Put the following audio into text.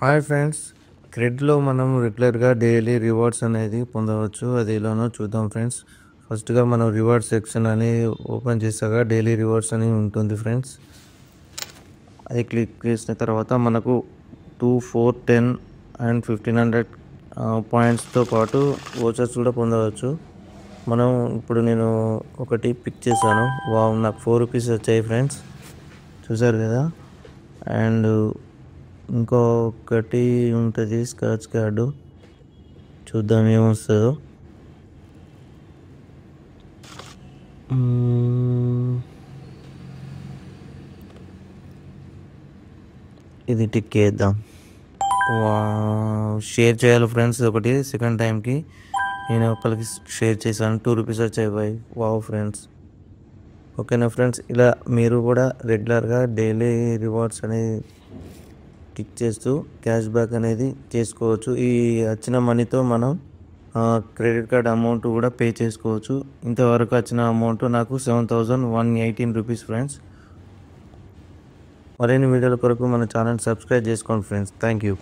Hi friends, క్రెడ్లో మనం రెగ్యులర్గా daily rewards అనేది పొందవచ్చు. అది ఎలానో చూద్దాం ఫ్రెండ్స్. ఫస్ట్గా మనం రివార్డ్ సెక్షన్ అని ఓపెన్ చేసాక డైలీ రివార్డ్స్ అని ఉంటుంది ఫ్రెండ్స్. అది క్లిక్ చేసిన తర్వాత మనకు 2, 4, 10 అండ్ 1500 పాయింట్స్తో పాటు వోచర్స్ కూడా పొందవచ్చు. ఇప్పుడు నేను ఒకటి పిక్ చేశాను. నాకు 4 రూపీస్ వచ్చాయి ఫ్రెండ్స్, చూసారు కదా. అండ్ ఇంకొకటి ఉంటుంది స్క్రాచ్ కార్డు, చూద్దాం ఏమొస్తుందో. ఇది టిక్ చేద్దాం. షేర్ చేయాలి ఫ్రెండ్స్. ఒకటి సెకండ్ టైంకి నేను ఒకరికి షేర్ చేశాను, 2 రూపీస్ వచ్చాయి బాయ్. వావ్ ఫ్రెండ్స్, ఓకేనా ఫ్రెండ్స్. ఇలా మీరు కూడా రెగ్యులర్గా డైలీ రివార్డ్స్ అనేది టిక్ చేస్తూ క్యాష్ బ్యాక్ అనేది చేసుకోవచ్చు. ఈ వచ్చిన మనీతో మనం క్రెడిట్ కార్డ్ అమౌంట్ కూడా పే చేసుకోవచ్చు. ఇంతవరకు వచ్చిన అమౌంట్ నాకు 7118 రూపీస్ ఫ్రెండ్స్. మరిన్ని వీడియోల కొరకు మన ఛానల్ సబ్స్క్రైబ్ చేసుకోండి ఫ్రెండ్స్. Thank you.